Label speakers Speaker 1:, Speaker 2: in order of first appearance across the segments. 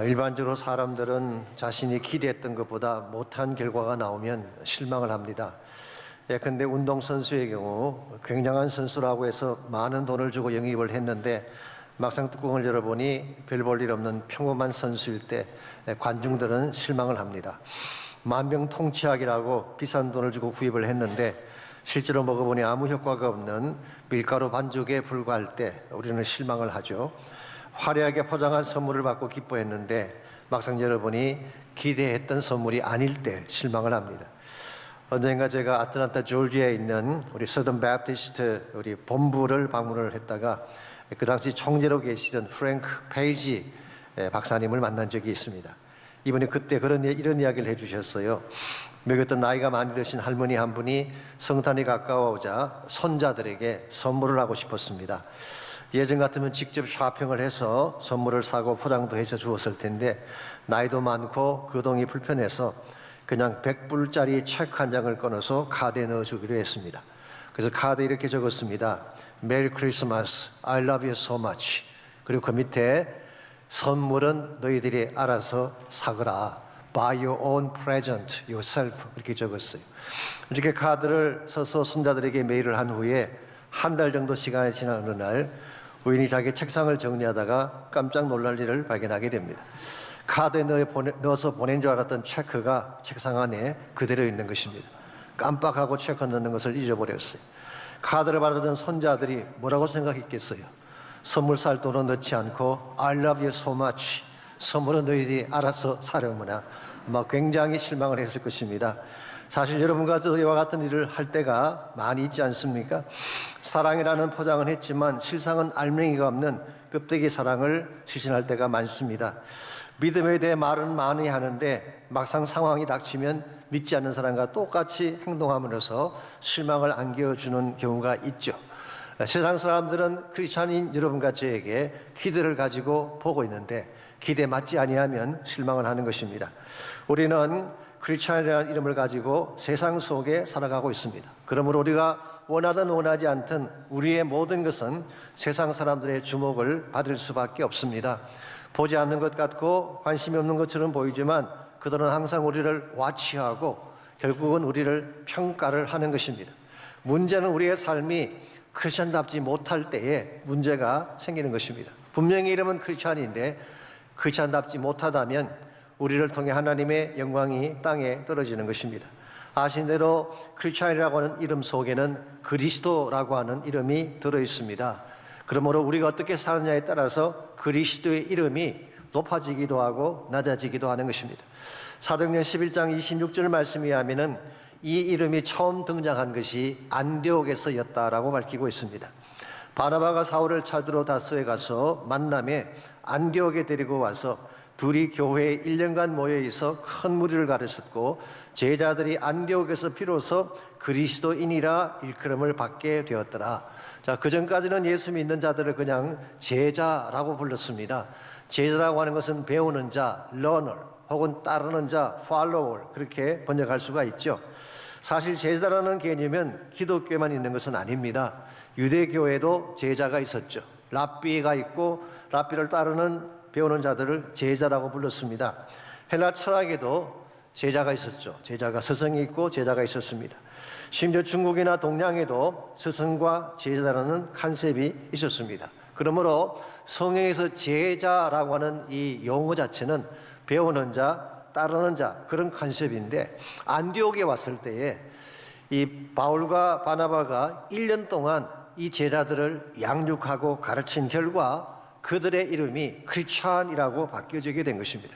Speaker 1: 일반적으로 사람들은 자신이 기대했던 것보다 못한 결과가 나오면 실망을 합니다. 예컨대 운동선수의 경우 굉장한 선수라고 해서 많은 돈을 주고 영입을 했는데 막상 뚜껑을 열어보니 별 볼 일 없는 평범한 선수일 때 관중들은 실망을 합니다. 만병통치약이라고 비싼 돈을 주고 구입을 했는데 실제로 먹어보니 아무 효과가 없는 밀가루 반죽에 불과할 때 우리는 실망을 하죠. 화려하게 포장한 선물을 받고 기뻐했는데 막상 열어보니 기대했던 선물이 아닐 때 실망을 합니다. 언젠가 제가 아틀란타 조지아에 있는 우리 서던 배프티스트 우리 본부를 방문을 했다가 그 당시 총재로 계시던 프랭크 페이지 박사님을 만난 적이 있습니다. 이분이 그때 이런 이야기를 해주셨어요. 먹였던 나이가 많이 드신 할머니 한 분이 성탄이 가까워오자 손자들에게 선물을 하고 싶었습니다. 예전 같으면 직접 쇼핑을 해서 선물을 사고 포장도 해서 주었을 텐데 나이도 많고 거동이 불편해서 그냥 100불짜리 체크 한 장을 꺼내서 카드에 넣어주기로 했습니다. 그래서 카드에 이렇게 적었습니다. 메리 크리스마스, I love you so much. 그리고 그 밑에 선물은 너희들이 알아서 사거라. Buy your own present yourself. 이렇게 적었어요. 이렇게 카드를 써서 손자들에게 메일을 한 후에 한 달 정도 시간이 지난 어느 날 우연히 자기 책상을 정리하다가 깜짝 놀랄 일을 발견하게 됩니다. 카드에 넣어서 보낸 줄 알았던 체크가 책상 안에 그대로 있는 것입니다. 깜빡하고 체크 넣는 것을 잊어버렸어요. 카드를 받았던 손자들이 뭐라고 생각했겠어요? 선물 살 돈은 넣지 않고 I love you so much. 선물은 너희들이 알아서 사려무나. 아마 굉장히 실망을 했을 것입니다. 사실 여러분과 저와 같은 일을 할 때가 많이 있지 않습니까? 사랑이라는 포장은 했지만 실상은 알맹이가 없는 껍데기 사랑을 실천할 때가 많습니다. 믿음에 대해 말은 많이 하는데 막상 상황이 닥치면 믿지 않는 사람과 똑같이 행동함으로써 실망을 안겨주는 경우가 있죠. 세상 사람들은 크리스찬인 여러분과 저에게 기대를 가지고 보고 있는데 기대 맞지 아니하면 실망을 하는 것입니다. 우리는 크리스찬이라는 이름을 가지고 세상 속에 살아가고 있습니다. 그러므로 우리가 원하든 원하지 않든 우리의 모든 것은 세상 사람들의 주목을 받을 수밖에 없습니다. 보지 않는 것 같고 관심이 없는 것처럼 보이지만 그들은 항상 우리를 와치하고 결국은 우리를 평가를 하는 것입니다. 문제는 우리의 삶이 크리스찬답지 못할 때에 문제가 생기는 것입니다. 분명히 이름은 크리스찬인데 크리스찬답지 못하다면 우리를 통해 하나님의 영광이 땅에 떨어지는 것입니다. 아신 대로 크리스찬이라고 하는 이름 속에는 그리스도라고 하는 이름이 들어있습니다. 그러므로 우리가 어떻게 사느냐에 따라서 그리스도의 이름이 높아지기도 하고 낮아지기도 하는 것입니다. 사도행전 11장 26절 말씀에 의하면 이 이름이 처음 등장한 것이 안디옥에서였다라고 밝히고 있습니다. 바나바가 사울을 찾으러 다소에 가서 만남에 안디옥에 데리고 와서 둘이 교회에 1년간 모여 있어 큰 무리를 가르쳤고 제자들이 안디옥에서 비로소 그리스도인이라 일컬음을 받게 되었더라. 자, 그전까지는 예수 믿는 자들을 그냥 제자라고 불렀습니다. 제자라고 하는 것은 배우는 자, learner, 혹은 따르는 자, follower, 그렇게 번역할 수가 있죠. 사실 제자라는 개념은 기독교에만 있는 것은 아닙니다. 유대교에도 제자가 있었죠. 랍비가 있고 랍비를 따르는 배우는 자들을 제자라고 불렀습니다. 헬라 철학에도 제자가 있었죠. 제자가 스승이 있고 제자가 있었습니다. 심지어 중국이나 동양에도 스승과 제자라는 컨셉이 있었습니다. 그러므로 성경에서 제자라고 하는 이 용어 자체는 배우는 자, 따르는 자, 그런 컨셉인데 안디옥에 왔을 때에 이 바울과 바나바가 1년 동안 이 제자들을 양육하고 가르친 결과 그들의 이름이 크리스찬이라고 바뀌어지게 된 것입니다.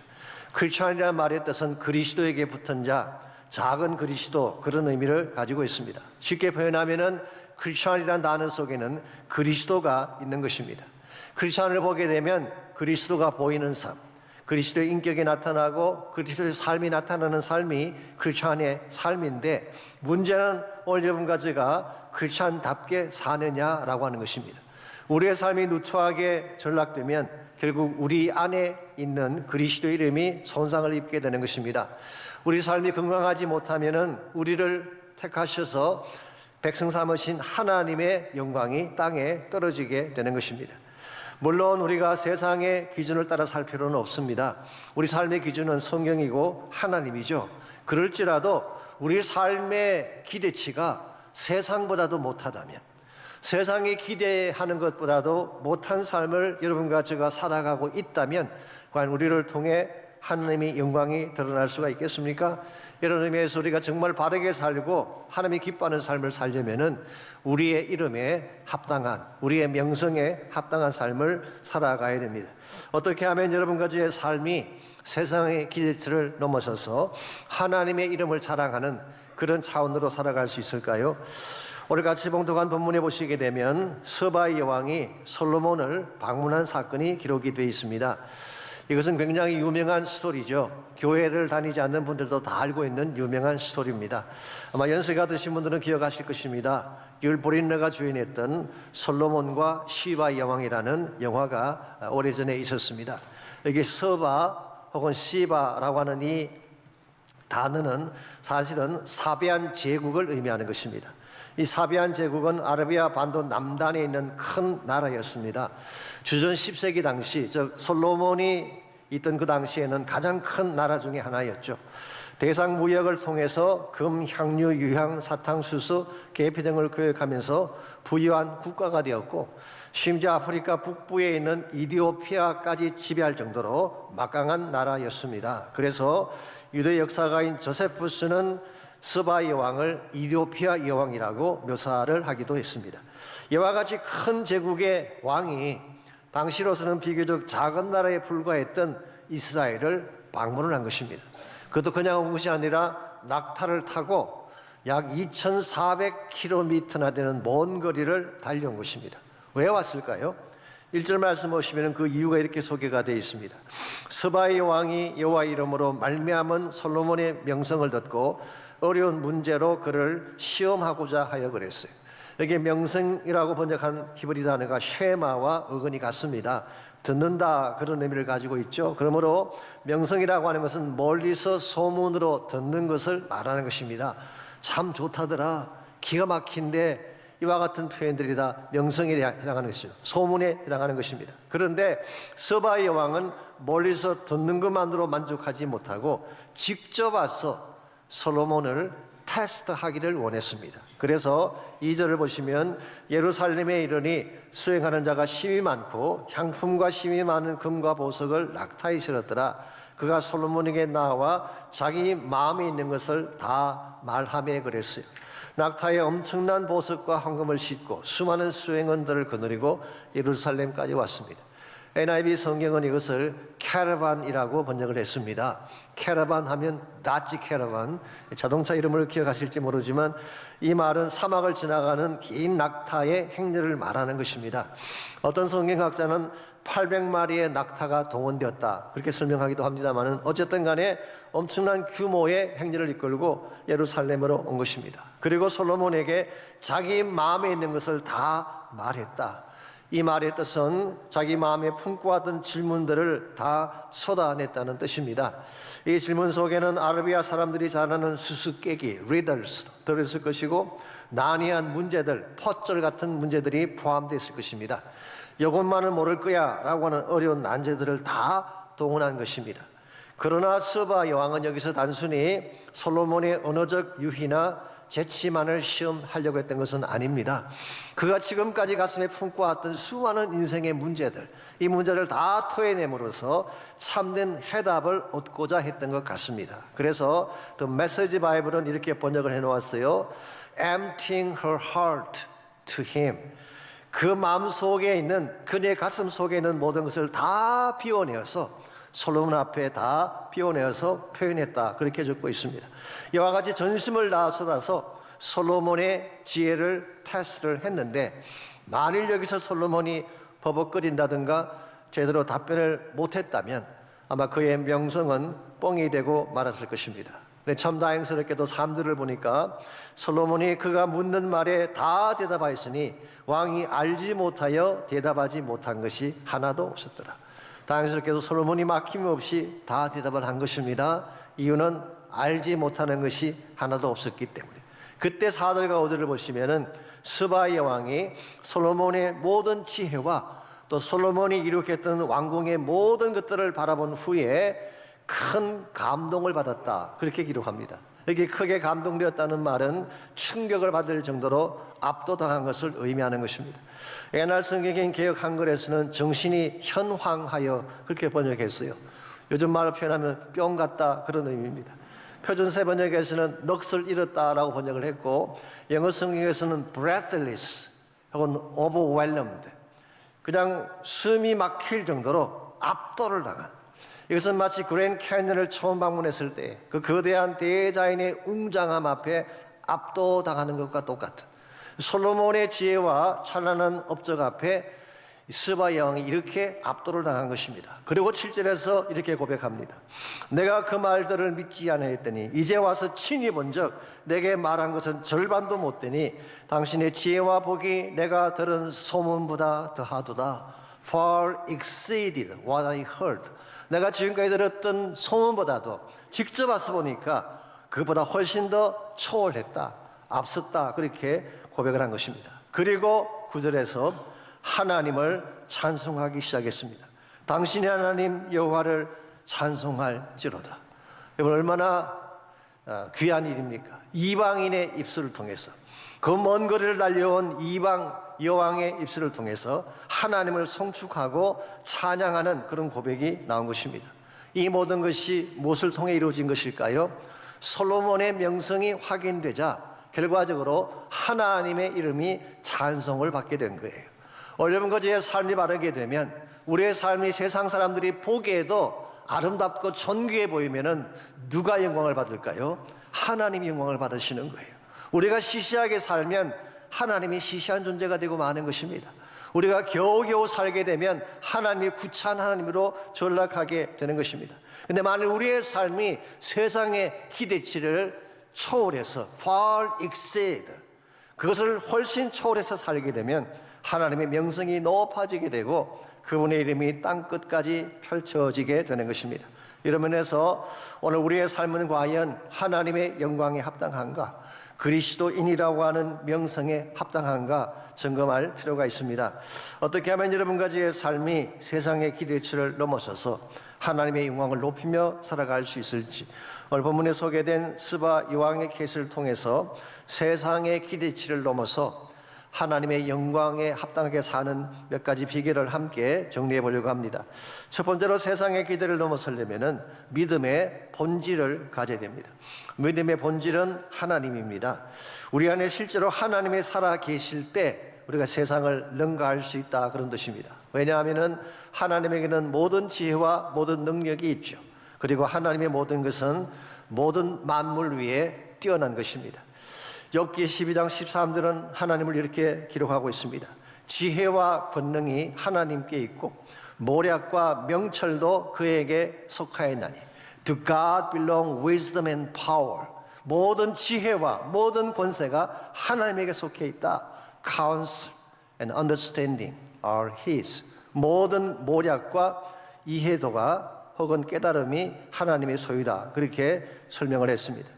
Speaker 1: 크리스찬이라는 말의 뜻은 그리스도에게 붙은 자, 작은 그리스도, 그런 의미를 가지고 있습니다. 쉽게 표현하면은 크리스찬이라는 단어 속에는 그리스도가 있는 것입니다. 크리스찬을 보게 되면 그리스도가 보이는 삶, 그리스도의 인격이 나타나고 그리스도의 삶이 나타나는 삶이 크리스찬의 삶인데 문제는 오늘 여러분과 제가 크리스찬답게 사느냐라고 하는 것입니다. 우리의 삶이 누추하게 전락되면 결국 우리 안에 있는 그리스도의 이름이 손상을 입게 되는 것입니다. 우리 삶이 건강하지 못하면은 우리를 택하셔서 백성 삼으신 하나님의 영광이 땅에 떨어지게 되는 것입니다. 물론 우리가 세상의 기준을 따라 살 필요는 없습니다. 우리 삶의 기준은 성경이고 하나님이죠. 그럴지라도 우리 삶의 기대치가 세상보다도 못하다면, 세상이 기대하는 것보다도 못한 삶을 여러분과 제가 살아가고 있다면 과연 우리를 통해 하나님의 영광이 드러날 수가 있겠습니까? 이런 의미에서 우리가 정말 바르게 살고 하나님이 기뻐하는 삶을 살려면은 우리의 이름에 합당한, 우리의 명성에 합당한 삶을 살아가야 됩니다. 어떻게 하면 여러분과 저의 삶이 세상의 기대치를 넘어서서 하나님의 이름을 자랑하는 그런 차원으로 살아갈 수 있을까요? 오늘 같이 봉독한 본문에 보시게 되면 스바의 여왕이 솔로몬을 방문한 사건이 기록이 되어 있습니다. 이것은 굉장히 유명한 스토리죠. 교회를 다니지 않는 분들도 다 알고 있는 유명한 스토리입니다. 아마 연세가 드신 분들은 기억하실 것입니다. 율보린느가 주연했던 솔로몬과 시바 여왕이라는 영화가 오래전에 있었습니다. 여기 서바 혹은 시바라고 하는 이 단어는 사실은 사베안 제국을 의미하는 것입니다. 이 사베안 제국은 아라비아 반도 남단에 있는 큰 나라였습니다. 주전 10세기 당시, 즉 솔로몬이 있던 그 당시에는 가장 큰 나라 중에 하나였죠. 대상 무역을 통해서 금, 향유, 유향, 사탕, 수수, 계피 등을 교역하면서 부유한 국가가 되었고, 심지어 아프리카 북부에 있는 이디오피아까지 지배할 정도로 막강한 나라였습니다. 그래서 유대 역사가인 조세푸스는 스바 여왕을 이디오피아 여왕이라고 묘사를 하기도 했습니다. 이와 같이 큰 제국의 왕이 당시로서는 비교적 작은 나라에 불과했던 이스라엘을 방문을 한 것입니다. 그것도 그냥 온 것이 아니라 낙타를 타고 약 2,400km나 되는 먼 거리를 달려온 것입니다. 왜 왔을까요? 1절 말씀 보시면 그 이유가 이렇게 소개가 되어 있습니다. 스바의 왕이 여호와 이름으로 말미암은 솔로몬의 명성을 듣고 어려운 문제로 그를 시험하고자 하여 그랬어요. 여기 명성이라고 번역한 히브리 단어가 쉐마와 어근이 같습니다. 듣는다, 그런 의미를 가지고 있죠. 그러므로 명성이라고 하는 것은 멀리서 소문으로 듣는 것을 말하는 것입니다. 참 좋다더라, 기가 막힌데, 이와 같은 표현들이 다 명성에 해당하는 것이죠. 소문에 해당하는 것입니다. 그런데 스바의 왕은 멀리서 듣는 것만으로 만족하지 못하고 직접 와서 솔로몬을 테스트하기를 원했습니다. 그래서 2절을 보시면 예루살렘에 이르니 수행하는 자가 심히 많고 향품과 심히 많은 금과 보석을 낙타에 실었더라. 그가 솔로몬에게 나와 자기 마음에 있는 것을 다 말하며 그랬어요. 낙타에 엄청난 보석과 황금을 싣고 수많은 수행원들을 거느리고 예루살렘까지 왔습니다. NIV 성경은 이것을 캐러반이라고 번역을 했습니다. 캐러반 하면 다치 캐러반, 자동차 이름을 기억하실지 모르지만 이 말은 사막을 지나가는 긴 낙타의 행렬을 말하는 것입니다. 어떤 성경학자는 800마리의 낙타가 동원되었다, 그렇게 설명하기도 합니다만 어쨌든 간에 엄청난 규모의 행렬을 이끌고 예루살렘으로 온 것입니다. 그리고 솔로몬에게 자기 마음에 있는 것을 다 말했다. 이 말의 뜻은 자기 마음에 품고 왔던 질문들을 다 쏟아냈다는 뜻입니다. 이 질문 속에는 아라비아 사람들이 잘 아는 수수께끼, riddles 들어있을 것이고 난해한 문제들, 퍼즐 같은 문제들이 포함되어 있을 것입니다. 이것만은 모를 거야 라고 하는 어려운 난제들을 다 동원한 것입니다. 그러나 스바 여왕은 여기서 단순히 솔로몬의 언어적 유희나 재치만을 시험하려고 했던 것은 아닙니다. 그가 지금까지 가슴에 품고 왔던 수많은 인생의 문제들, 이 문제를 다 토해냄으로써 참된 해답을 얻고자 했던 것 같습니다. 그래서 The Message Bible은 이렇게 번역을 해놓았어요. Emptying her heart to him. 그 마음 속에 있는, 그녀의 가슴 속에 있는 모든 것을 다 비워내어서 솔로몬 앞에 다 비워내어서 표현했다, 그렇게 적고 있습니다. 이와 같이 전심을 다 쏟아서 솔로몬의 지혜를 테스트를 했는데, 만일 여기서 솔로몬이 버벅거린다든가 제대로 답변을 못했다면 아마 그의 명성은 뻥이 되고 말았을 것입니다. 참 다행스럽게도 사람들을 보니까 솔로몬이 그가 묻는 말에 다 대답하였으니 왕이 알지 못하여 대답하지 못한 것이 하나도 없었더라. 다행스럽게도 솔로몬이 막힘없이 다 대답을 한 것입니다. 이유는 알지 못하는 것이 하나도 없었기 때문에. 그때 4절과 5절을 보시면은 스바의 왕이 솔로몬의 모든 지혜와 또 솔로몬이 이룩했던 왕궁의 모든 것들을 바라본 후에 큰 감동을 받았다. 그렇게 기록합니다. 여기 크게 감동되었다는 말은 충격을 받을 정도로 압도당한 것을 의미하는 것입니다. 옛날 성경인 개역 한글에서는 정신이 현황하여 그렇게 번역했어요. 요즘 말로 표현하면 뿅 갔다 그런 의미입니다. 표준 세번역에서는 넋을 잃었다라고 번역을 했고 영어 성경에서는 breathless 혹은 overwhelmed 그냥 숨이 막힐 정도로 압도를 당한 이것은 마치 그랜드 캐니언을 처음 방문했을 때 그 거대한 대자연의 웅장함 앞에 압도당하는 것과 똑같은 솔로몬의 지혜와 찬란한 업적 앞에 스바 여왕이 이렇게 압도를 당한 것입니다. 그리고 7절에서 이렇게 고백합니다. 내가 그 말들을 믿지 아니하였더니 이제 와서 친히 본즉 내게 말한 것은 절반도 못 되니 당신의 지혜와 복이 내가 들은 소문보다 더하도다. Far exceeded what I heard. 내가 지금까지 들었던 소문보다도 직접 와서 보니까 그보다 훨씬 더 초월했다, 앞섰다 그렇게 고백을 한 것입니다. 그리고 9절에서 하나님을 찬송하기 시작했습니다. 당신의 하나님 여호와를 찬송할지로다. 여러분 얼마나 귀한 일입니까? 이방인의 입술을 통해서 그 먼 거리를 달려온 이방 여왕의 입술을 통해서 하나님을 송축하고 찬양하는 그런 고백이 나온 것입니다. 이 모든 것이 무엇을 통해 이루어진 것일까요? 솔로몬의 명성이 확인되자 결과적으로 하나님의 이름이 찬송을 받게 된 거예요. 여러분 그저의 삶이 바르게 되면 우리의 삶이 세상 사람들이 보기에도 아름답고 존귀해 보이면은 누가 영광을 받을까요? 하나님이 영광을 받으시는 거예요. 우리가 시시하게 살면 하나님이 시시한 존재가 되고 마는 것입니다. 우리가 겨우겨우 살게 되면 하나님이 구차한 하나님으로 전락하게 되는 것입니다. 그런데 만일 우리의 삶이 세상의 기대치를 초월해서 far exceed 그것을 훨씬 초월해서 살게 되면 하나님의 명성이 높아지게 되고 그분의 이름이 땅끝까지 펼쳐지게 되는 것입니다. 이런 면에서 오늘 우리의 삶은 과연 하나님의 영광에 합당한가? 그리스도인이라고 하는 명성에 합당한가 점검할 필요가 있습니다. 어떻게 하면 여러분과 저의 삶이 세상의 기대치를 넘어서서 하나님의 영광을 높이며 살아갈 수 있을지 오늘 본문에 소개된 스바 여왕의 케이스를 통해서 세상의 기대치를 넘어서 하나님의 영광에 합당하게 사는 몇 가지 비결을 함께 정리해 보려고 합니다. 첫 번째로 세상의 기대를 넘어서려면 믿음의 본질을 가져야 됩니다. 믿음의 본질은 하나님입니다. 우리 안에 실제로 하나님이 살아 계실 때 우리가 세상을 능가할 수 있다 그런 뜻입니다. 왜냐하면 하나님에게는 모든 지혜와 모든 능력이 있죠. 그리고 하나님의 모든 것은 모든 만물 위에 뛰어난 것입니다. 욥기 12장 13절은 하나님을 이렇게 기록하고 있습니다. 지혜와 권능이 하나님께 있고 모략과 명철도 그에게 속하였나니 To God belong wisdom and power. 모든 지혜와 모든 권세가 하나님에게 속해 있다. Counsel and understanding are His. 모든 모략과 이해도가 혹은 깨달음이 하나님의 소유다. 그렇게 설명을 했습니다.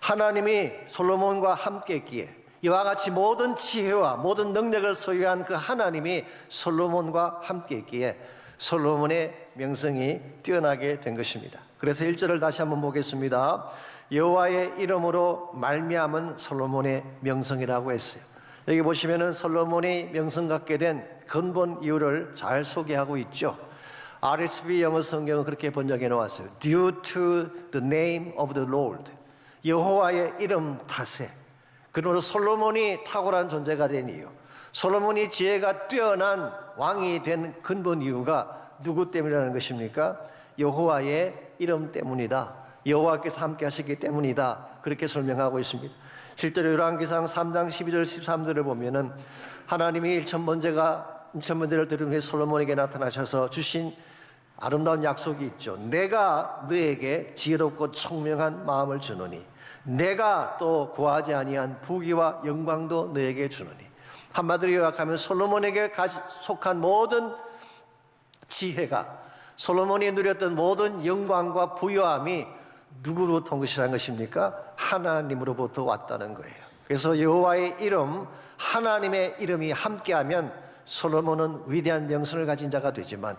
Speaker 1: 하나님이 솔로몬과 함께 했기에 이와 같이 모든 지혜와 모든 능력을 소유한 그 하나님이 솔로몬과 함께 했기에 솔로몬의 명성이 뛰어나게 된 것입니다. 그래서 1절을 다시 한번 보겠습니다. 여호와의 이름으로 말미암은 솔로몬의 명성이라고 했어요. 여기 보시면은 솔로몬이 명성 갖게 된 근본 이유를 잘 소개하고 있죠. RSV 영어 성경은 그렇게 번역해 놓았어요. Due to the name of the Lord. 여호와의 이름 탓에. 그러므로 솔로몬이 탁월한 존재가 된 이유, 솔로몬이 지혜가 뛰어난 왕이 된 근본 이유가 누구 때문이라는 것입니까? 여호와의 이름 때문이다. 여호와께서 함께 하셨기 때문이다. 그렇게 설명하고 있습니다. 실제로 열왕기상 3장 12절 13절을 보면은 하나님이 1,000번째를 들은 후에 솔로몬에게 나타나셔서 주신 아름다운 약속이 있죠. 내가 너에게 지혜롭고 총명한 마음을 주노니 내가 또 구하지 아니한 부귀와 영광도 너에게 주노니. 한마디로 요약하면 솔로몬에게 속한 모든 지혜가, 솔로몬이 누렸던 모든 영광과 부요함이 누구로부터 온 것이라는 것입니까? 하나님으로부터 왔다는 거예요. 그래서 여호와의 이름, 하나님의 이름이 함께하면 솔로몬은 위대한 명성을 가진 자가 되지만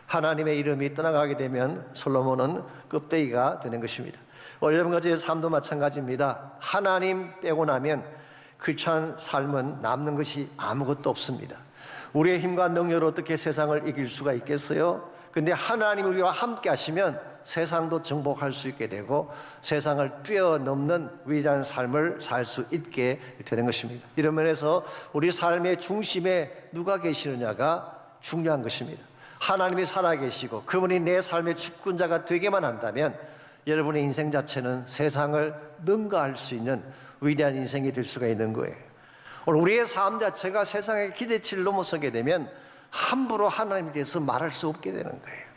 Speaker 1: 하나님의 이름이 떠나가게 되면 솔로몬은 껍데기가 되는 것입니다. 여러분과 저의 삶도 마찬가지입니다. 하나님 빼고 나면 크리스찬 삶은 남는 것이 아무것도 없습니다. 우리의 힘과 능력으로 어떻게 세상을 이길 수가 있겠어요? 근데 하나님 우리와 함께 하시면 세상도 정복할 수 있게 되고 세상을 뛰어넘는 위대한 삶을 살 수 있게 되는 것입니다. 이런 면에서 우리 삶의 중심에 누가 계시느냐가 중요한 것입니다. 하나님이 살아계시고 그분이 내 삶의 주권자가 되게만 한다면 여러분의 인생 자체는 세상을 능가할 수 있는 위대한 인생이 될 수가 있는 거예요. 오늘 우리의 삶 자체가 세상의 기대치를 넘어서게 되면 함부로 하나님에 대해서 말할 수 없게 되는 거예요.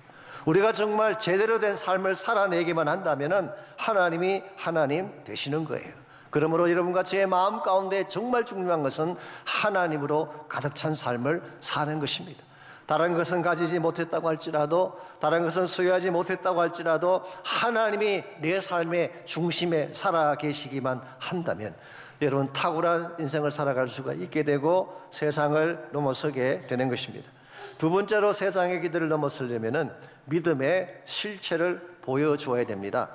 Speaker 1: 우리가 정말 제대로 된 삶을 살아내기만 한다면 하나님이 하나님 되시는 거예요. 그러므로 여러분과 제 마음 가운데 정말 중요한 것은 하나님으로 가득 찬 삶을 사는 것입니다. 다른 것은 가지지 못했다고 할지라도, 다른 것은 소유하지 못했다고 할지라도 하나님이 내 삶의 중심에 살아 계시기만 한다면 여러분 탁월한 인생을 살아갈 수가 있게 되고 세상을 넘어서게 되는 것입니다. 두 번째로 세상의 기대를 넘어서려면 믿음의 실체를 보여줘야 됩니다.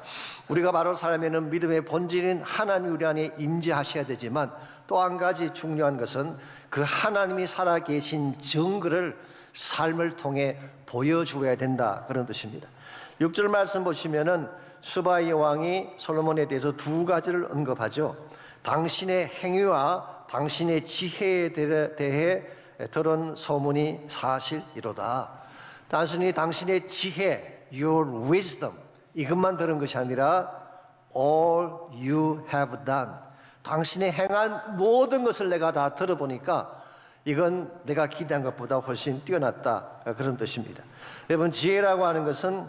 Speaker 1: 우리가 바로 살면은 믿음의 본질인 하나님 우리 안에 임재하셔야 되지만 또 한 가지 중요한 것은 그 하나님이 살아계신 증거를 삶을 통해 보여주어야 된다, 그런 뜻입니다. 6절 말씀 보시면은 수바의 왕이 솔로몬에 대해서 두 가지를 언급하죠. 당신의 행위와 당신의 지혜에 대해 들은 소문이 사실이로다. 단순히 당신의 지혜, your wisdom, 이것만 들은 것이 아니라 all you have done, 당신이 행한 모든 것을 내가 다 들어보니까 이건 내가 기대한 것보다 훨씬 뛰어났다, 그런 뜻입니다. 여러분, 지혜라고 하는 것은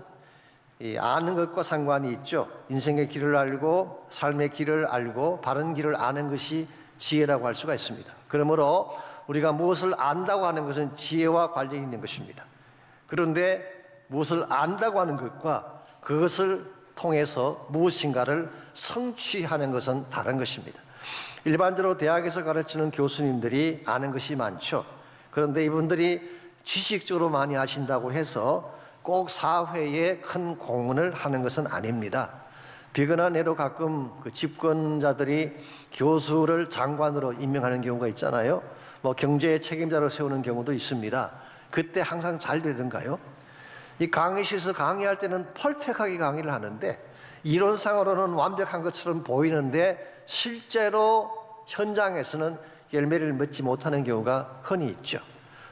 Speaker 1: 아는 것과 상관이 있죠. 인생의 길을 알고 삶의 길을 알고 바른 길을 아는 것이 지혜라고 할 수가 있습니다. 그러므로 우리가 무엇을 안다고 하는 것은 지혜와 관련이 있는 것입니다. 그런데 무엇을 안다고 하는 것과 그것을 통해서 무엇인가를 성취하는 것은 다른 것입니다. 일반적으로 대학에서 가르치는 교수님들이 아는 것이 많죠. 그런데 이분들이 지식적으로 많이 하신다고 해서 꼭 사회에 큰 공헌을 하는 것은 아닙니다. 비근한 예로 가끔 그 집권자들이 교수를 장관으로 임명하는 경우가 있잖아요. 뭐 경제의 책임자로 세우는 경우도 있습니다. 그때 항상 잘 되던가요? 이 강의실에서 강의할 때는 퍼펙트하게 강의를 하는데 이론상으로는 완벽한 것처럼 보이는데 실제로 현장에서는 열매를 맺지 못하는 경우가 흔히 있죠.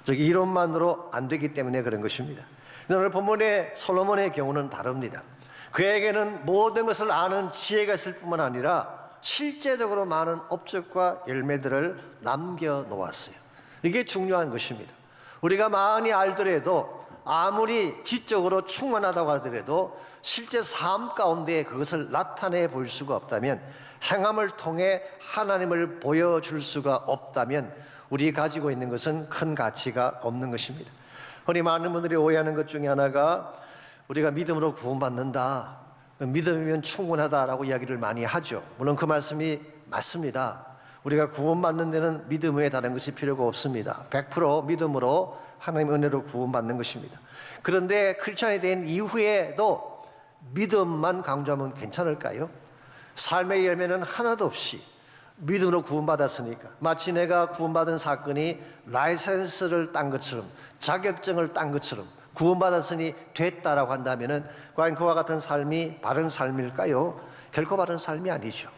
Speaker 1: 즉 이론만으로 안 되기 때문에 그런 것입니다. 오늘 본문의 솔로몬의 경우는 다릅니다. 그에게는 모든 것을 아는 지혜가 있을 뿐만 아니라 실제적으로 많은 업적과 열매들을 남겨놓았어요. 이게 중요한 것입니다. 우리가 많이 알더라도 아무리 지적으로 충만하다고 하더라도 실제 삶 가운데 그것을 나타내 볼 수가 없다면, 행함을 통해 하나님을 보여줄 수가 없다면 우리 가지고 있는 것은 큰 가치가 없는 것입니다. 흔히 많은 분들이 오해하는 것 중에 하나가 우리가 믿음으로 구원받는다, 믿음이면 충분하다라고 이야기를 많이 하죠. 물론 그 말씀이 맞습니다. 우리가 구원받는 데는 믿음 외에 다른 것이 필요가 없습니다. 100% 믿음으로 하나님의 은혜로 구원받는 것입니다. 그런데 크리스찬이 된 이후에도 믿음만 강조하면 괜찮을까요? 삶의 열매는 하나도 없이 믿음으로 구원받았으니까, 마치 내가 구원받은 사건이 라이센스를 딴 것처럼, 자격증을 딴 것처럼 구원받았으니 됐다라고 한다면 과연 그와 같은 삶이 바른 삶일까요? 결코 바른 삶이 아니죠.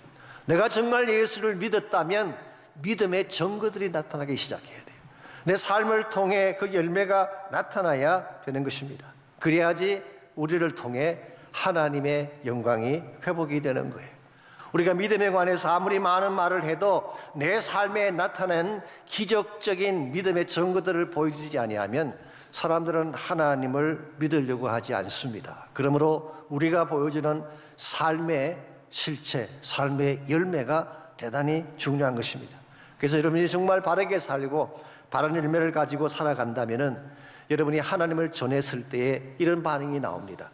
Speaker 1: 내가 정말 예수를 믿었다면 믿음의 증거들이 나타나기 시작해야 돼요. 내 삶을 통해 그 열매가 나타나야 되는 것입니다. 그래야지 우리를 통해 하나님의 영광이 회복이 되는 거예요. 우리가 믿음에 관해서 아무리 많은 말을 해도 내 삶에 나타난 기적적인 믿음의 증거들을 보여주지 아니하면 사람들은 하나님을 믿으려고 하지 않습니다. 그러므로 우리가 보여주는 삶의 실체, 삶의 열매가 대단히 중요한 것입니다. 그래서 여러분이 정말 바르게 살고 바른 열매를 가지고 살아간다면 여러분이 하나님을 전했을 때에 이런 반응이 나옵니다.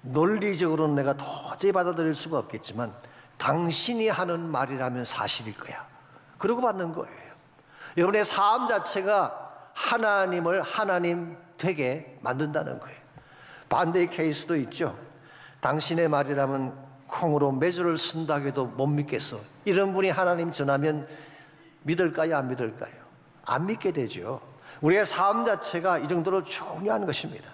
Speaker 1: 논리적으로는 내가 도저히 받아들일 수가 없겠지만 당신이 하는 말이라면 사실일 거야. 그러고 받는 거예요. 여러분의 삶 자체가 하나님을 하나님 되게 만든다는 거예요. 반대의 케이스도 있죠. 당신의 말이라면 콩으로 매주를 쓴다고 해도 못 믿겠어. 이런 분이 하나님 전하면 믿을까요? 안 믿을까요? 안 믿게 되죠. 우리의 삶 자체가 이 정도로 중요한 것입니다.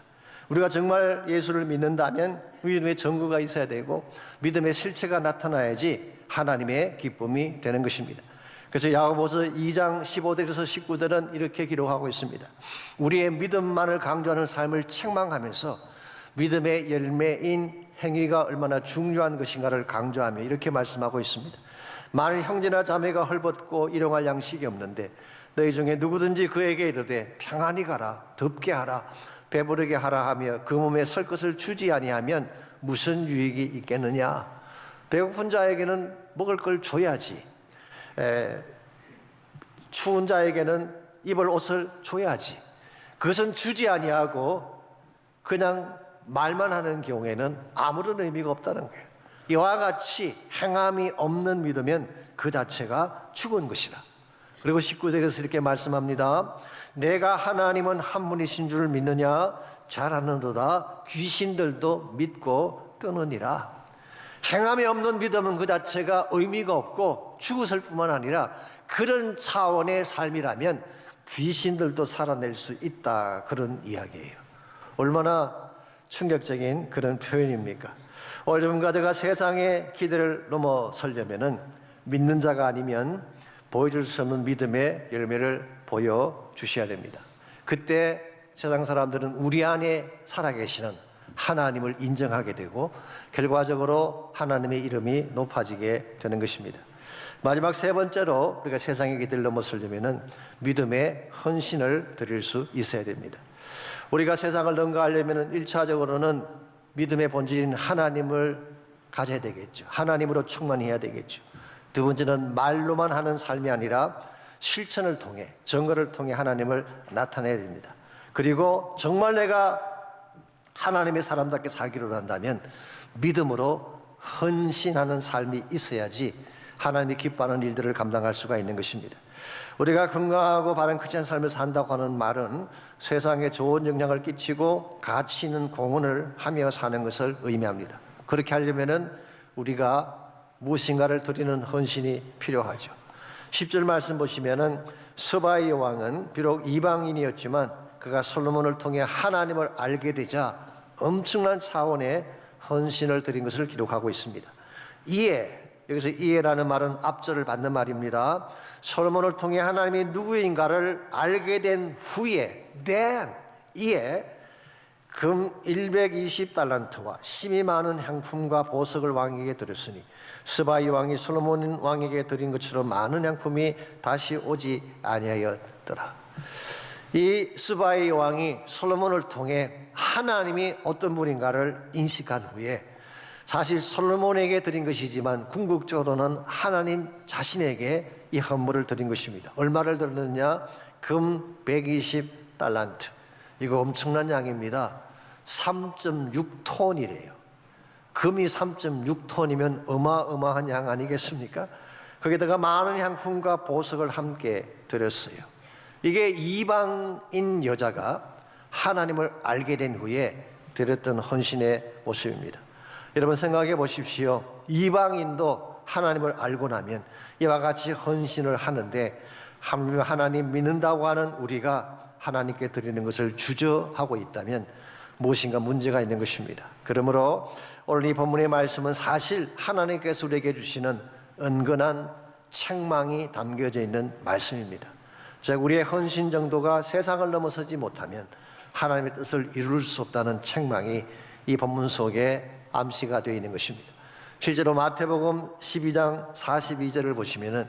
Speaker 1: 우리가 정말 예수를 믿는다면 믿음의 증거가 있어야 되고 믿음의 실체가 나타나야지 하나님의 기쁨이 되는 것입니다. 그래서 야고보서 2장 15절에서 19절은 이렇게 기록하고 있습니다. 우리의 믿음만을 강조하는 삶을 책망하면서 믿음의 열매인 행위가 얼마나 중요한 것인가를 강조하며 이렇게 말씀하고 있습니다. 만일 형제나 자매가 헐벗고 일용할 양식이 없는데 너희 중에 누구든지 그에게 이르되 평안히 가라, 덥게 하라, 배부르게 하라 하며 그 몸에 설 것을 주지 아니하면 무슨 유익이 있겠느냐. 배고픈 자에게는 먹을 걸 줘야지, 추운 자에게는 입을 옷을 줘야지. 그것은 주지 아니하고 그냥 말만 하는 경우에는 아무런 의미가 없다는 거예요. 이와 같이 행함이 없는 믿으면 그 자체가 죽은 것이라. 그리고 19절에서 이렇게 말씀합니다. 내가 하나님은 한 분이신 줄 믿느냐? 잘 아는도다. 귀신들도 믿고 뜨느니라. 행함이 없는 믿음은 그 자체가 의미가 없고 죽었을 뿐만 아니라 그런 차원의 삶이라면 귀신들도 살아낼 수 있다, 그런 이야기예요. 얼마나 충격적인 그런 표현입니까? 어려운 가드가 세상의 기대를 넘어서려면 믿는 자가 아니면 보여줄 수 없는 믿음의 열매를 보여주셔야 됩니다. 그때 세상 사람들은 우리 안에 살아계시는 하나님을 인정하게 되고 결과적으로 하나님의 이름이 높아지게 되는 것입니다. 마지막 세 번째로 우리가 세상의 기대를 넘어서려면 믿음의 헌신을 드릴 수 있어야 됩니다. 우리가 세상을 능가하려면 1차적으로는 믿음의 본질인 하나님을 가져야 되겠죠. 하나님으로 충만해야 되겠죠. 두 번째는 말로만 하는 삶이 아니라 실천을 통해, 증거를 통해 하나님을 나타내야 됩니다. 그리고 정말 내가 하나님의 사람답게 살기로 한다면 믿음으로 헌신하는 삶이 있어야지 하나님이 기뻐하는 일들을 감당할 수가 있는 것입니다. 우리가 건강하고 바른 크리스찬 삶을 산다고 하는 말은 세상에 좋은 영향을 끼치고 가치 있는 공헌을 하며 사는 것을 의미합니다. 그렇게 하려면 우리가 무엇인가를 드리는 헌신이 필요하죠. 10절 말씀 보시면은 스바의 왕은 비록 이방인이었지만 그가 솔로몬을 통해 하나님을 알게 되자 엄청난 차원의 헌신을 드린 것을 기록하고 있습니다. 이에, 여기서 이에라는 말은 앞절을 받는 말입니다. 솔로몬을 통해 하나님이 누구인가를 알게 된 후에, 이에 금 120달란트와 심이 많은 향품과 보석을 왕에게 드렸으니 스바이 왕이 솔로몬 왕에게 드린 것처럼 많은 향품이 다시 오지 아니하였더라. 이 스바이 왕이 솔로몬을 통해 하나님이 어떤 분인가를 인식한 후에 사실 솔로몬에게 드린 것이지만 궁극적으로는 하나님 자신에게 이 헌물을 드린 것입니다. 얼마를 드렸느냐? 금 120달란트. 이거 엄청난 양입니다. 3.6톤이래요. 금이 3.6톤이면 어마어마한 양 아니겠습니까? 거기다가 많은 향품과 보석을 함께 드렸어요. 이게 이방인 여자가 하나님을 알게 된 후에 드렸던 헌신의 모습입니다. 여러분 생각해 보십시오. 이방인도 하나님을 알고 나면 이와 같이 헌신을 하는데 하나님 믿는다고 하는 우리가 하나님께 드리는 것을 주저하고 있다면 무엇인가 문제가 있는 것입니다. 그러므로 오늘 이 본문의 말씀은 사실 하나님께서 우리에게 주시는 은근한 책망이 담겨져 있는 말씀입니다. 즉 우리의 헌신 정도가 세상을 넘어서지 못하면 하나님의 뜻을 이룰 수 없다는 책망이 이 본문 속에 암시가 되어 있는 것입니다. 실제로 마태복음 12장 42절을 보시면은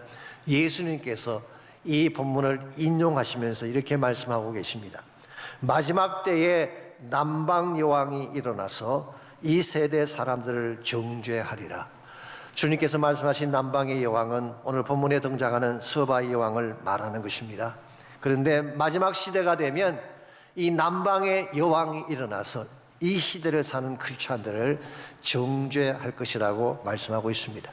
Speaker 1: 예수님께서 이 본문을 인용하시면서 이렇게 말씀하고 계십니다. 마지막 때에 남방 여왕이 일어나서 이 세대 사람들을 정죄하리라. 주님께서 말씀하신 남방의 여왕은 오늘 본문에 등장하는 스바의 여왕을 말하는 것입니다. 그런데 마지막 시대가 되면 이 남방의 여왕이 일어나서 이 시대를 사는 크리스찬들을 정죄할 것이라고 말씀하고 있습니다.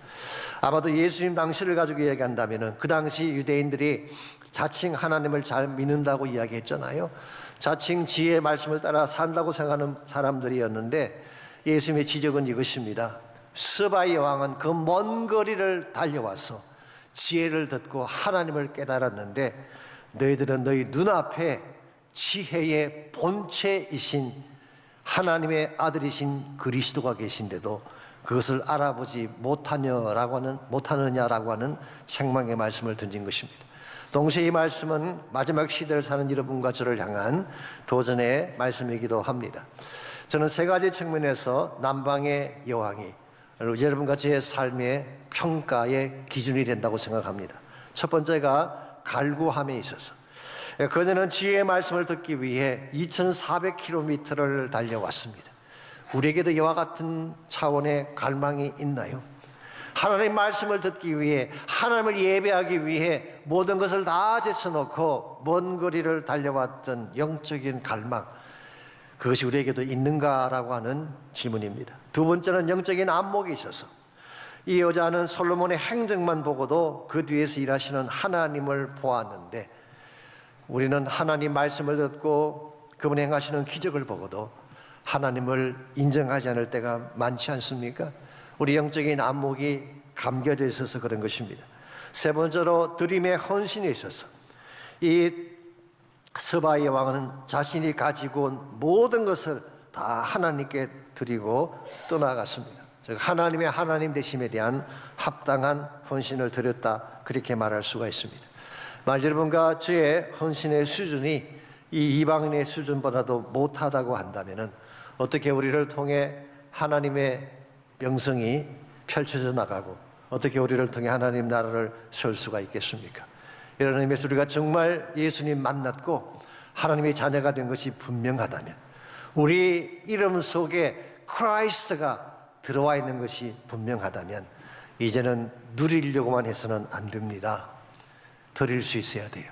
Speaker 1: 아마도 예수님 당시를 가지고 이야기한다면 그 당시 유대인들이 자칭 하나님을 잘 믿는다고 이야기했잖아요. 자칭 지혜의 말씀을 따라 산다고 생각하는 사람들이었는데 예수님의 지적은 이것입니다. 스바의 왕은 그 먼 거리를 달려와서 지혜를 듣고 하나님을 깨달았는데 너희들은 너희 눈앞에 지혜의 본체이신 하나님의 아들이신 그리스도가 계신데도 그것을 알아보지 못하느냐라고 하는 책망의 말씀을 던진 것입니다. 동시에 이 말씀은 마지막 시대를 사는 여러분과 저를 향한 도전의 말씀이기도 합니다. 저는 세 가지 측면에서 남방의 여왕이 여러분과 제 삶의 평가의 기준이 된다고 생각합니다. 첫 번째가 갈구함에 있어서 그녀는 지혜의 말씀을 듣기 위해 2400km를 달려왔습니다. 우리에게도 이와 같은 차원의 갈망이 있나요? 하나님 말씀을 듣기 위해, 하나님을 예배하기 위해 모든 것을 다 제쳐놓고 먼 거리를 달려왔던 영적인 갈망, 그것이 우리에게도 있는가라고 하는 질문입니다. 두 번째는 영적인 안목이 있어서 이 여자는 솔로몬의 행적만 보고도 그 뒤에서 일하시는 하나님을 보았는데 우리는 하나님 말씀을 듣고 그분이 행하시는 기적을 보고도 하나님을 인정하지 않을 때가 많지 않습니까? 우리 영적인 안목이 감겨져 있어서 그런 것입니다. 세 번째로 드림의 헌신에 있어서 이 스바의 왕은 자신이 가지고 온 모든 것을 다 하나님께 드리고 떠나갔습니다. 즉 하나님의 하나님 되심에 대한 합당한 헌신을 드렸다, 그렇게 말할 수가 있습니다. 만약 여러분과 저의 헌신의 수준이 이 이방인의 수준보다도 못하다고 한다면 어떻게 우리를 통해 하나님의 명성이 펼쳐져 나가고 어떻게 우리를 통해 하나님 나라를 세울 수가 있겠습니까? 이런 의미에서 우리가 정말 예수님 만났고 하나님의 자녀가 된 것이 분명하다면, 우리 이름 속에 크라이스트가 들어와 있는 것이 분명하다면 이제는 누리려고만 해서는 안 됩니다. 드릴 수 있어야 돼요.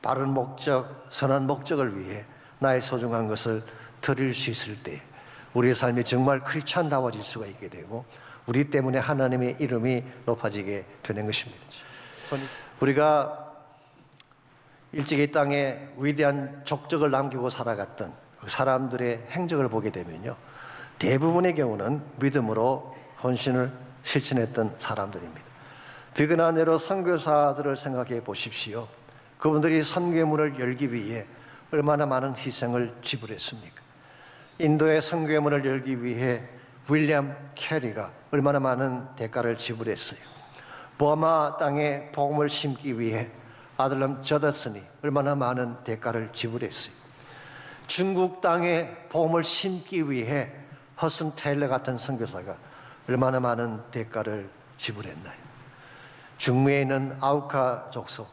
Speaker 1: 바른 목적, 선한 목적을 위해 나의 소중한 것을 드릴 수 있을 때 우리의 삶이 정말 크리스찬다워질 수가 있게 되고 우리 때문에 하나님의 이름이 높아지게 되는 것입니다. 우리가 일찍 이 땅에 위대한 족적을 남기고 살아갔던 그 사람들의 행적을 보게 되면요, 대부분의 경우는 믿음으로 헌신을 실천했던 사람들입니다. 비근한 예로 선교사들을 생각해 보십시오. 그분들이 선교문을 열기 위해 얼마나 많은 희생을 지불했습니까? 인도의 선교문을 열기 위해 윌리엄 캐리가 얼마나 많은 대가를 지불했어요. 버마 땅에 복음을 심기 위해 아들람 저더슨이 얼마나 많은 대가를 지불했어요. 중국 땅에 복음을 심기 위해 허슨 테일러 같은 선교사가 얼마나 많은 대가를 지불했나요? 중미에 있는 아우카 족속,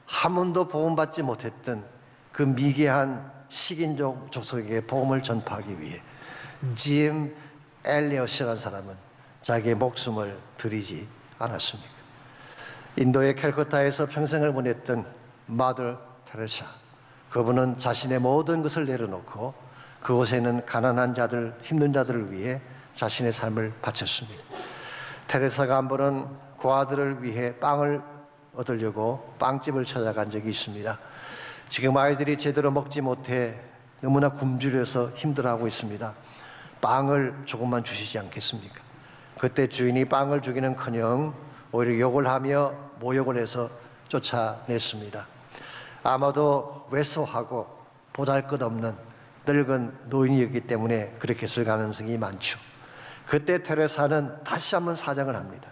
Speaker 1: 한 번도 복음받지 못했던 그 미개한 식인종 족속에게 복음을 전파하기 위해 짐 엘리엇이라는 사람은 자기의 목숨을 들이지 않았습니까? 인도의 캘커타에서 평생을 보냈던 마더 테레사, 그분은 자신의 모든 것을 내려놓고 그곳에 있는 가난한 자들, 힘든 자들을 위해 자신의 삶을 바쳤습니다. 테레사가 한 번은 그 아들을 위해 빵을 얻으려고 빵집을 찾아간 적이 있습니다. 지금 아이들이 제대로 먹지 못해 너무나 굶주려서 힘들어하고 있습니다. 빵을 조금만 주시지 않겠습니까? 그때 주인이 빵을 주기는커녕 오히려 욕을 하며 모욕을 해서 쫓아냈습니다. 아마도 왜소하고 보잘것없는 늙은 노인이었기 때문에 그렇게 했을 가능성이 많죠. 그때 테레사는 다시 한번 사정을 합니다.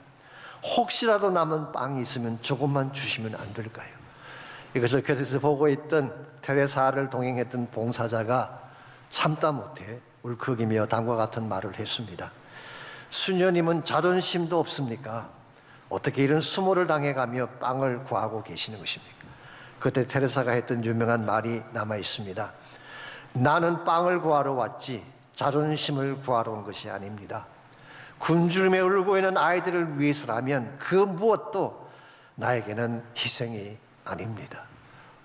Speaker 1: 혹시라도 남은 빵이 있으면 조금만 주시면 안 될까요? 이것을 곁에서 보고 있던 테레사를 동행했던 봉사자가 참다 못해 울컥이며 다음과 같은 말을 했습니다. 수녀님은 자존심도 없습니까? 어떻게 이런 수모를 당해가며 빵을 구하고 계시는 것입니까? 그때 테레사가 했던 유명한 말이 남아 있습니다. 나는 빵을 구하러 왔지 자존심을 구하러 온 것이 아닙니다. 굶주림에 울고 있는 아이들을 위해서라면 그 무엇도 나에게는 희생이 아닙니다.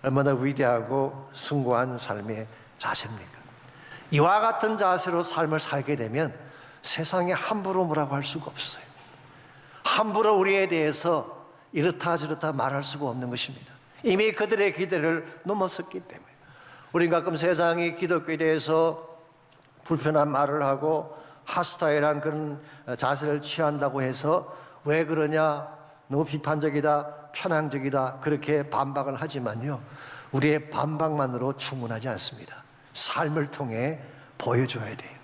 Speaker 1: 얼마나 위대하고 숭고한 삶의 자세입니까? 이와 같은 자세로 삶을 살게 되면 세상에 함부로 뭐라고 할 수가 없어요. 함부로 우리에 대해서 이렇다 저렇다 말할 수가 없는 것입니다. 이미 그들의 기대를 넘어섰기 때문에. 우린 가끔 세상이 기독교에 대해서 불편한 말을 하고 핫스타일한 그런 자세를 취한다고 해서 왜 그러냐, 너무 비판적이다, 편향적이다, 그렇게 반박을 하지만요, 우리의 반박만으로 충분하지 않습니다. 삶을 통해 보여줘야 돼요.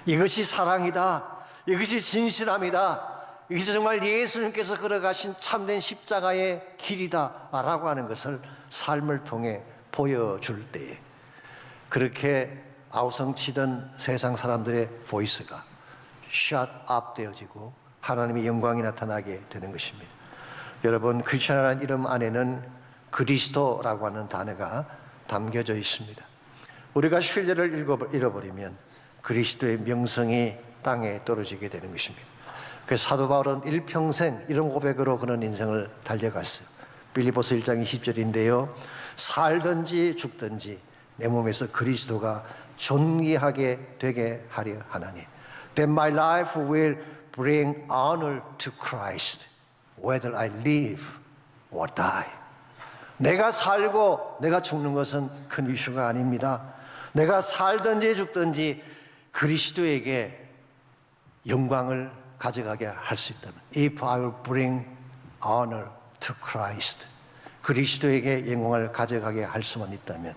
Speaker 1: 이것이 사랑이다, 이것이 진실함이다, 이것이 정말 예수님께서 걸어가신 참된 십자가의 길이다 라고 하는 것을 삶을 통해 보여줄 때에 그렇게 아우성치던 세상 사람들의 보이스가 shut up 되어지고 하나님의 영광이 나타나게 되는 것입니다. 여러분, 크리스천이라는 이름 안에는 그리스도라고 하는 단어가 담겨져 있습니다. 우리가 신뢰를 잃어버리면 그리스도의 명성이 땅에 떨어지게 되는 것입니다. 그래서 사도 바울은 일평생 이런 고백으로 그런 인생을 달려갔어요. 빌립보서 1장 20절인데요. 살든지 죽든지 내 몸에서 그리스도가 존귀하게 되게 하려 하나니 That my life will bring honor to Christ whether I live or die. 내가 살고 내가 죽는 것은 큰 이슈가 아닙니다. 내가 살든지 죽든지 그리스도에게 영광을 가져가게 할 수 있다면 If I will bring honor to Christ, 그리스도에게 영광을 가져가게 할 수만 있다면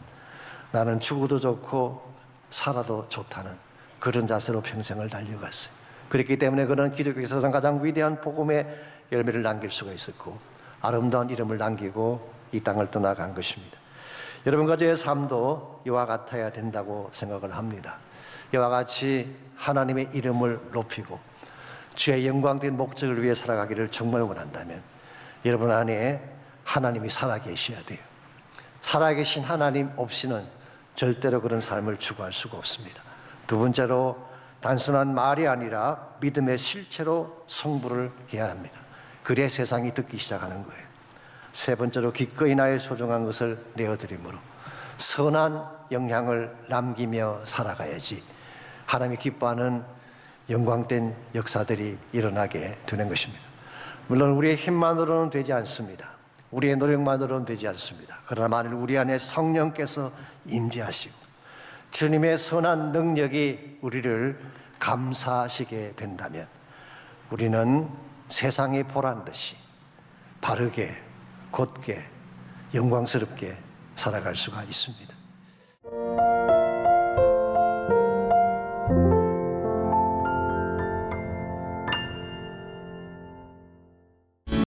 Speaker 1: 나는 죽어도 좋고 살아도 좋다는 그런 자세로 평생을 달려갔어요. 그렇기 때문에 그는 기독교 역사상 가장 위대한 복음의 열매를 남길 수가 있었고 아름다운 이름을 남기고 이 땅을 떠나간 것입니다. 여러분과 저의 삶도 이와 같아야 된다고 생각을 합니다. 이와 같이 하나님의 이름을 높이고 주의 영광된 목적을 위해 살아가기를 정말 원한다면 여러분 안에 하나님이 살아계셔야 돼요. 살아계신 하나님 없이는 절대로 그런 삶을 추구할 수가 없습니다. 두 번째로 단순한 말이 아니라 믿음의 실체로 성부를 해야 합니다. 그래야 세상이 듣기 시작하는 거예요. 세 번째로 기꺼이 나의 소중한 것을 내어드림으로 선한 영향을 남기며 살아가야지 하나님이 기뻐하는 영광된 역사들이 일어나게 되는 것입니다. 물론 우리의 힘만으로는 되지 않습니다. 우리의 노력만으로는 되지 않습니다. 그러나 만일 우리 안에 성령께서 임재하시고 주님의 선한 능력이 우리를 감사하시게 된다면 우리는 세상이 보란 듯이 바르게, 곧게, 영광스럽게 살아갈 수가 있습니다.